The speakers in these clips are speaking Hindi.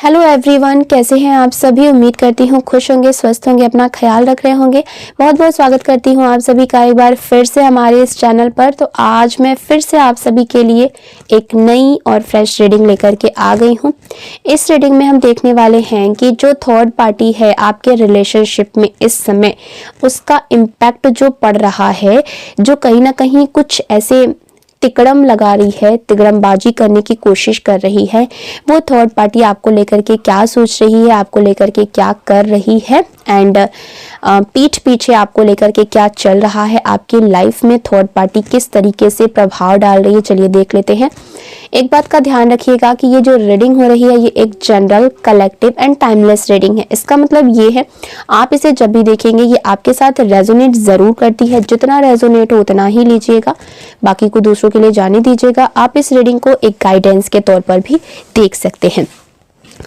हेलो एवरीवन, कैसे हैं आप सभी। उम्मीद करती हूँ खुश होंगे, स्वस्थ होंगे, अपना ख्याल रख रहे होंगे। बहुत बहुत स्वागत करती हूँ आप सभी का एक बार फिर से हमारे इस चैनल पर। तो आज मैं फिर से आप सभी के लिए एक नई और फ्रेश रीडिंग लेकर के आ गई हूँ। इस रीडिंग में हम देखने वाले हैं कि जो थर्ड पार्टी है आपके रिलेशनशिप में इस समय, उसका इम्पैक्ट जो पड़ रहा है, जो कहीं ना कहीं कुछ ऐसे तिकड़म लगा रही है, तिकड़मबाजी करने की कोशिश कर रही है। वो थर्ड पार्टी आपको लेकर के क्या सोच रही है, आपको लेकर के क्या कर रही है एंड पीठ पीछे आपको लेकर के क्या चल रहा है, आपकी लाइफ में थर्ड पार्टी किस तरीके से प्रभाव डाल रही है, चलिए देख लेते हैं। एक बात का ध्यान रखिएगा कि ये जो रीडिंग हो रही है ये एक general, collective and timeless reading है। इसका मतलब ये है आप इसे जब भी देखेंगे ये आपके साथ रेजोनेट जरूर करती है। जितना रेजोनेट हो उतना ही लीजिएगा, बाकी को दूसरों के लिए जाने दीजिएगा। आप इस रीडिंग को एक गाइडेंस के तौर पर भी देख सकते हैं।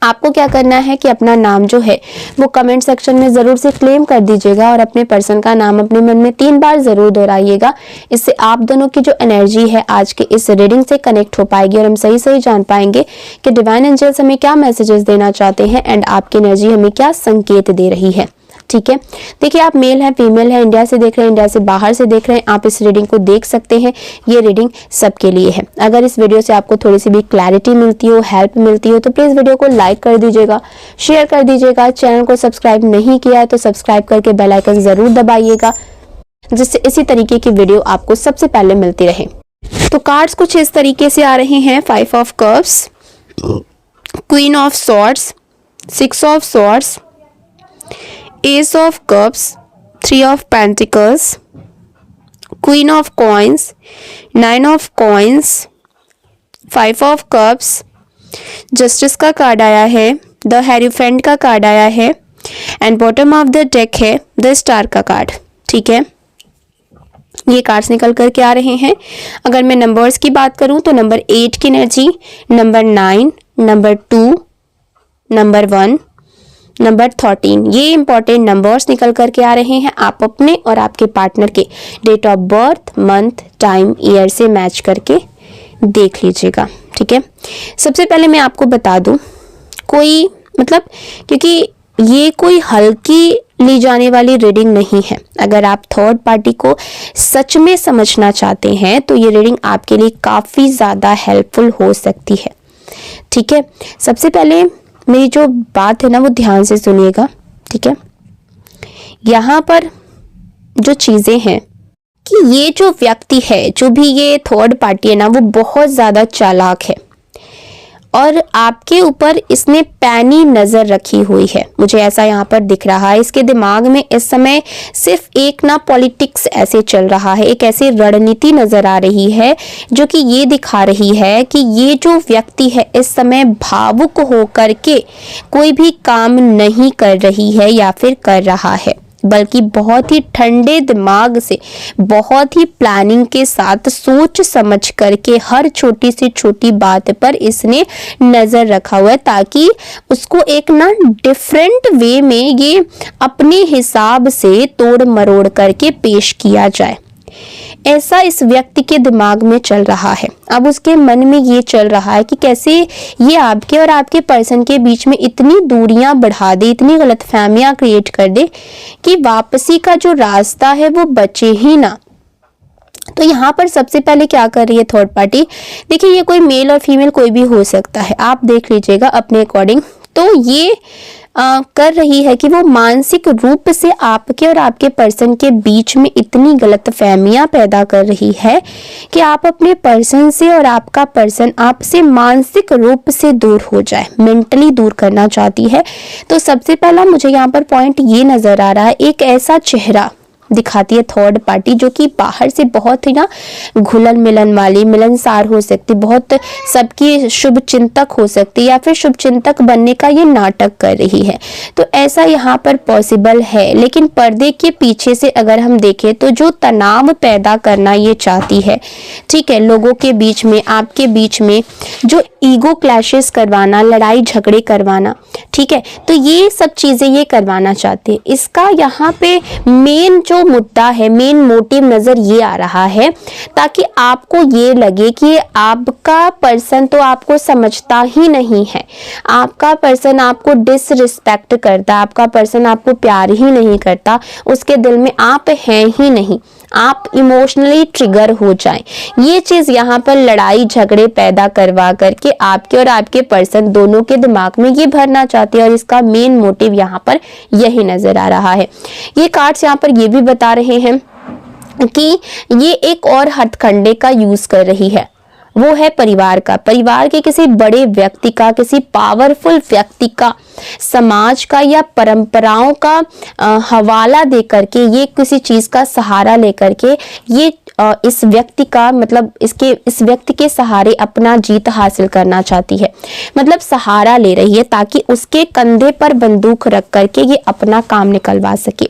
आपको क्या करना है कि अपना नाम जो है वो कमेंट सेक्शन में जरूर से क्लेम कर दीजिएगा और अपने पर्सन का नाम अपने मन में 3 बार जरूर दोहराइएगा। इससे आप दोनों की जो एनर्जी है आज के इस रीडिंग से कनेक्ट हो पाएगी और हम सही सही जान पाएंगे कि डिवाइन एंजल्स हमें क्या मैसेजेस देना चाहते हैं एंड आपकी एनर्जी हमें क्या संकेत दे रही है। ठीक है, देखिए आप मेल है, फीमेल है, इंडिया से देख रहे हैं, इंडिया से बाहर से देख रहे हैं, आप इस रीडिंग को देख सकते हैं। ये रीडिंग सबके लिए है। अगर इस वीडियो से आपको थोड़ी सी भी क्लैरिटी मिलती हो, हेल्प मिलती हो तो प्लीज वीडियो को लाइक कर दीजिएगा, शेयर कर दीजिएगा। चैनल को सब्सक्राइब नहीं किया है तो सब्सक्राइब करके बेल आइकन जरूर दबाइएगा, जिससे इसी तरीके की वीडियो आपको सबसे पहले मिलती रहे। तो कार्ड्स कुछ इस तरीके से आ रहे हैं। 5 of cups, queen of swords, 6 of swords, Ace of Cups, 3 of Pentacles, Queen of Coins, 9 of Coins, 5 of Cups, Justice का कार्ड आया है, The Hierophant का कार्ड आया है and bottom of the deck है द स्टार का कार्ड। ठीक है, ये कार्ड्स निकल करके आ रहे हैं। अगर मैं नंबर्स की बात करूं तो नंबर 8 की energy, number 9, number 2, number 1, number 13, ये इंपॉर्टेंट नंबर्स निकल करके आ रहे हैं। आप अपने और आपके पार्टनर के date of birth, month, time, year से मैच करके देख लीजिएगा। ठीक है, सबसे पहले मैं आपको बता दूं, कोई मतलब क्योंकि ये कोई हल्की ली जाने वाली रीडिंग नहीं है। अगर आप थर्ड पार्टी को सच में समझना चाहते हैं तो ये रीडिंग आपके लिए काफ़ी ज़्यादा हेल्पफुल हो सकती है। ठीक है, सबसे पहले मेरी जो बात है ना वो ध्यान से सुनिएगा। ठीक है, यहाँ पर जो चीज़ें हैं कि ये जो व्यक्ति है, जो भी ये थर्ड पार्टी है ना, वो बहुत ज़्यादा चालाक है और आपके ऊपर इसने पैनी नज़र रखी हुई है। मुझे ऐसा यहाँ पर दिख रहा है। इसके दिमाग में इस समय सिर्फ एक ना पॉलिटिक्स ऐसे चल रहा है, एक ऐसी रणनीति नज़र आ रही है जो कि ये दिखा रही है कि ये जो व्यक्ति है इस समय भावुक होकर के कोई भी काम नहीं कर रही है या फिर कर रहा है, बल्कि बहुत ही ठंडे दिमाग से, बहुत ही प्लानिंग के साथ सोच समझ करके हर छोटी से छोटी बात पर इसने नज़र रखा हुआ है, ताकि उसको एक ना डिफरेंट वे में ये अपने हिसाब से तोड़ मरोड़ करके पेश किया जाए। ऐसा इस व्यक्ति के दिमाग में चल रहा है। अब उसके मन में ये चल रहा है कि कैसे ये आपके और आपके पर्सन के बीच में इतनी दूरियां बढ़ा दे, इतनी गलतफहमियां क्रिएट कर दे कि वापसी का जो रास्ता है वो बचे ही ना। तो यहाँ पर सबसे पहले क्या कर रही है थर्ड पार्टी, देखिए ये कोई मेल और फीमेल कोई भी हो सकता है, आप देख लीजिएगा अपने अकॉर्डिंग। तो ये कर रही है कि वो मानसिक रूप से आपके और आपके पर्सन के बीच में इतनी गलतफहमियां पैदा कर रही है कि आप अपने पर्सन से और आपका पर्सन आपसे मानसिक रूप से दूर हो जाए, मेंटली दूर करना चाहती है। तो सबसे पहला मुझे यहाँ पर पॉइंट ये नजर आ रहा है, एक ऐसा चेहरा दिखाती है थर्ड पार्टी जो कि बाहर से बहुत ही ना घुलन मिलन वाली, मिलनसार हो सकती, बहुत सबकी शुभ चिंतक हो सकती, या फिर शुभ चिंतक बनने का ये नाटक कर रही है। तो ऐसा यहाँ पर पॉसिबल है, लेकिन पर्दे के पीछे से अगर हम देखें तो जो तनाव पैदा करना ये चाहती है, ठीक है, लोगों के बीच में, आपके बीच में जो ईगो क्लैशेस करवाना, लड़ाई झगड़े करवाना, ठीक है, तो ये सब चीज़ें ये करवाना चाहते हैं। इसका यहाँ पे मेन जो जो मुद्दा है, मेन मोटिव नजर ये आ रहा है ताकि आपको ये लगे कि आपका पर्सन तो आपको समझता ही नहीं है, आपका पर्सन आपको डिसरिस्पेक्ट करता है, आपका पर्सन आपको प्यार ही नहीं करता, उसके दिल में आप हैं ही नहीं, आप इमोशनली ट्रिगर हो जाएं। ये चीज यहाँ पर लड़ाई झगड़े पैदा करवा करके आपके और आपके पर्सन दोनों के दिमाग में ये भरना चाहती है और इसका मेन मोटिव यहाँ पर यही नजर आ रहा है। ये कार्ड्स यहाँ पर ये भी बता रहे हैं कि ये एक और हथकंडे का यूज कर रही है, वो है परिवार का, परिवार के किसी बड़े व्यक्ति का, किसी पावरफुल व्यक्ति का, समाज का या परंपराओं का हवाला दे करके, ये किसी चीज का सहारा लेकर के ये इस व्यक्ति का मतलब इस व्यक्ति के सहारे अपना जीत हासिल करना चाहती है, मतलब सहारा ले रही है ताकि उसके कंधे पर बंदूक रख करके ये अपना काम निकलवा सके।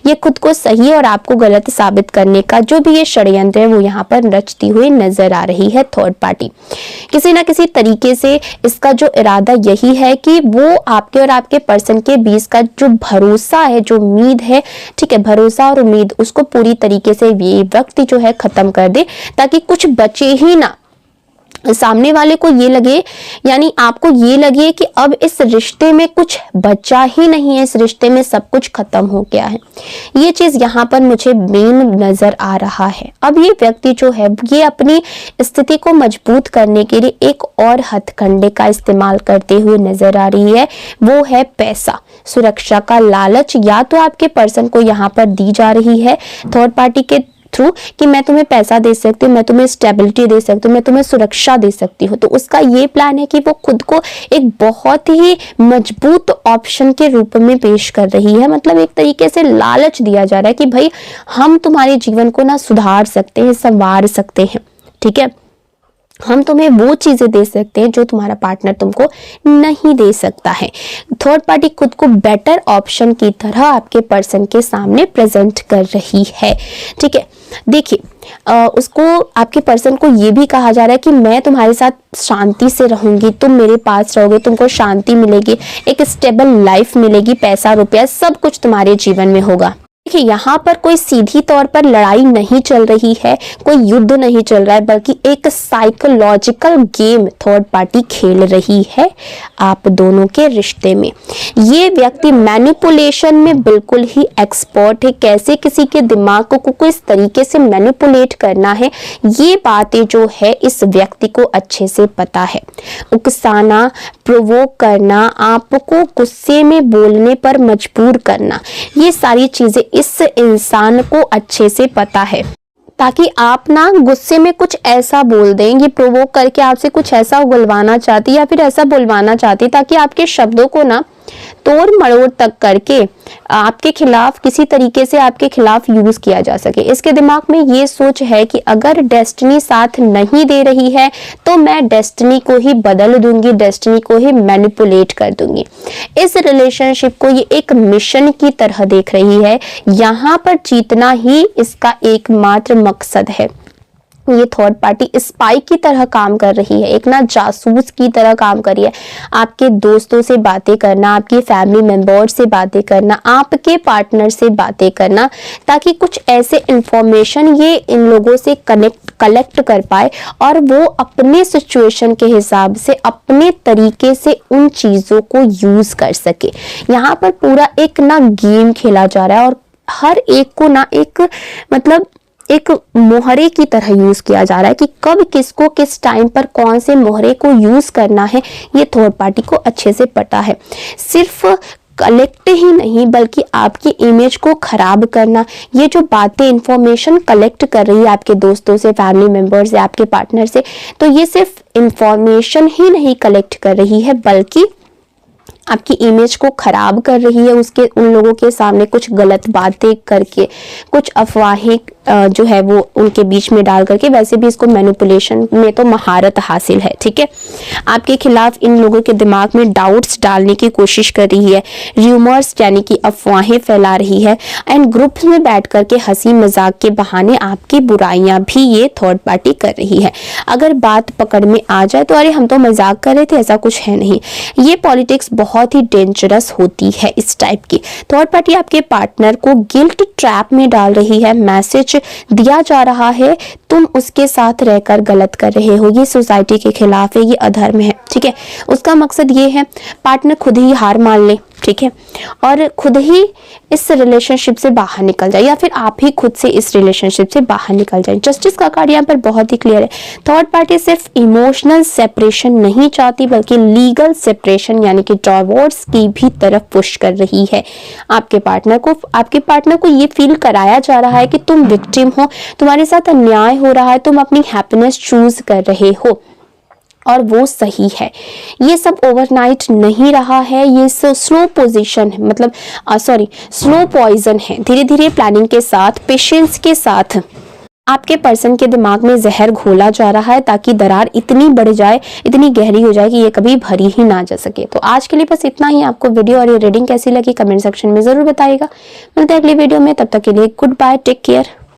ये खुद को सही और आपको गलत साबित करने का जो भी ये षड्यंत्र है वो यहाँ पर रचती हुई नजर आ रही है थर्ड पार्टी। किसी ना किसी तरीके से इसका जो इरादा यही है कि वो आपके और आपके पर्सन के बीच का जो भरोसा है, जो उम्मीद है, ठीक है, भरोसा और उम्मीद, उसको पूरी तरीके से ये व्यक्ति जो है खत्म कर दे ताकि कुछ बचे ही ना, सामने वाले को ये लगे, यानी आपको ये लगे कि अब इस रिश्ते में कुछ बचा ही नहीं है, इस रिश्ते में सब कुछ खत्म हो गया है। ये चीज यहाँ पर मुझे मेन नजर आ रहा है। अब ये व्यक्ति जो है ये अपनी स्थिति को मजबूत करने के लिए एक और हथकंडे का इस्तेमाल करते हुए नजर आ रही है, वो है पैसा, सुरक्षा का लालच। या तो आपके पर्सन को यहाँ पर दी जा रही है थर्ड पार्टी के थ्रू कि मैं तुम्हें पैसा दे सकती हूँ, मैं तुम्हें स्टेबिलिटी दे सकती हूँ, मैं तुम्हें सुरक्षा दे सकती हूँ, तो उसका ये प्लान है कि वो खुद को एक बहुत ही मजबूत ऑप्शन के रूप में पेश कर रही है। मतलब एक तरीके से लालच दिया जा रहा है कि भाई हम तुम्हारे जीवन को ना सुधार सकते हैं, संवार सकते हैं, ठीक है, हम तुम्हें वो चीजें दे सकते हैं जो तुम्हारा पार्टनर तुमको नहीं दे सकता है। थर्ड पार्टी खुद को बेटर ऑप्शन की तरह आपके पर्सन के सामने प्रेजेंट कर रही है, ठीक है। देखिए उसको, आपके पर्सन को ये भी कहा जा रहा है कि मैं तुम्हारे साथ शांति से रहूंगी, तुम मेरे पास रहोगे, तुमको शांति मिलेगी, एक स्टेबल लाइफ मिलेगी, पैसा रुपया सब कुछ तुम्हारे जीवन में होगा। देखिए यहाँ पर कोई सीधी तौर पर लड़ाई नहीं चल रही है, कोई युद्ध नहीं चल रहा है, बल्कि एक साइकोलॉजिकल गेम थर्ड पार्टी खेल रही है आप दोनों के रिश्ते में। ये व्यक्ति मैनिपुलेशन में बिल्कुल ही एक्सपर्ट है, कैसे किसी के दिमाग को किस तरीके से मैनिपुलेट करना है, ये बातें जो है इस व्यक्ति को अच्छे से पता है। उकसाना, प्रोवोक करना, आपको गुस्से में बोलने पर मजबूर करना, ये सारी चीजें इस इंसान को अच्छे से पता है, ताकि आप ना गुस्से में कुछ ऐसा बोल दें, ये प्रोवोक करके आपसे कुछ ऐसा उगलवाना चाहती या फिर ऐसा बुलवाना चाहती ताकि आपके शब्दों को ना तोड़ मरोड़ तक करके आपके खिलाफ, किसी तरीके से आपके खिलाफ यूज किया जा सके। इसके दिमाग में ये सोच है कि अगर डेस्टिनी साथ नहीं दे रही है तो मैं डेस्टिनी को ही बदल दूंगी, डेस्टिनी को ही मैनिपुलेट कर दूंगी। इस रिलेशनशिप को ये एक मिशन की तरह देख रही है, यहाँ पर जीतना ही इसका एकमात्र मकसद है। ये थर्ड पार्टी स्पाई की तरह काम कर रही है, एक ना जासूस की तरह काम कर रही है। आपके दोस्तों से बातें करना, आपकी फैमिली मेंबर्स से बातें करना, आपके पार्टनर से बातें करना, ताकि कुछ ऐसे इंफॉर्मेशन ये इन लोगों से कलेक्ट कर पाए और वो अपने सिचुएशन के हिसाब से अपने तरीके से उन चीज़ों को यूज़ कर सके। यहाँ पर पूरा एक ना गेम खेला जा रहा है और हर एक को ना एक मतलब एक मोहरे की तरह यूज किया जा रहा है कि कब किसको किस टाइम पर कौन से मोहरे को यूज करना है, ये थर्ड पार्टी को अच्छे से पता है। सिर्फ कलेक्ट ही नहीं बल्कि आपकी इमेज को खराब करना, ये जो बातें इंफॉर्मेशन कलेक्ट कर रही है आपके दोस्तों से, फैमिली मेंबर्स से, आपके पार्टनर से, तो ये सिर्फ इंफॉर्मेशन ही नहीं कलेक्ट कर रही है बल्कि आपकी इमेज को खराब कर रही है। उसके उन लोगों के सामने कुछ गलत बातें करके, कुछ अफवाहें जो है वो उनके बीच में डाल करके, वैसे भी इसको मैनिपुलेशन में तो महारत हासिल है, ठीक है। आपके खिलाफ इन लोगों के दिमाग में डाउट्स डालने की कोशिश कर रही है, र्यूमर्स यानी कि अफवाहें फैला रही है, एंड ग्रुप्स में बैठ करके हंसी मजाक के बहाने आपकी बुराइयां भी ये थर्ड पार्टी कर रही है। अगर बात पकड़ में आ जाए तो अरे हम तो मजाक कर रहे थे, ऐसा कुछ है नहीं। ये पॉलिटिक्स बहुत ही डेंजरस होती है इस टाइप की। थर्ड पार्टी आपके पार्टनर को गिल्ट ट्रैप में डाल रही है, मैसेज दिया जा रहा है तुम उसके साथ रहकर गलत कर रहे हो, ये सोसाइटी के खिलाफ है, ये अधर्म है, ठीक है। उसका मकसद ये है पार्टनर खुद ही हार मान ले, ठीक है, और खुद ही इस रिलेशनशिप से बाहर निकल जाए, या फिर आप ही खुद से इस रिलेशनशिप से बाहर निकल जाए। जस्टिस का कार्ड यहाँ पर बहुत ही क्लियर है। थर्ड पार्टी सिर्फ इमोशनल सेपरेशन नहीं चाहती बल्कि लीगल सेपरेशन यानी कि डिवोर्स की भी तरफ पुश कर रही है। आपके पार्टनर को ये फील कराया जा रहा है कि तुम विक्टिम हो, तुम्हारे साथ अन्याय हो रहा है, तुम अपनी हैप्पीनेस चूज कर रहे हो और वो सही है। ये सब ओवरनाइट नहीं रहा है, ये स्लो पोजीशन है, मतलब स्लो पॉइजन है। धीरे धीरे प्लानिंग के साथ, पेशेंस के साथ आपके पर्सन के दिमाग में जहर घोला जा रहा है ताकि दरार इतनी बढ़ जाए, इतनी गहरी हो जाए कि ये कभी भरी ही ना जा सके। तो आज के लिए बस इतना ही। आपको वीडियो और ये रीडिंग कैसी लगी कमेंट सेक्शन में जरूर बताइएगा। मिलते हैं अगली वीडियो में, तब तक के लिए गुड बाय, टेक केयर।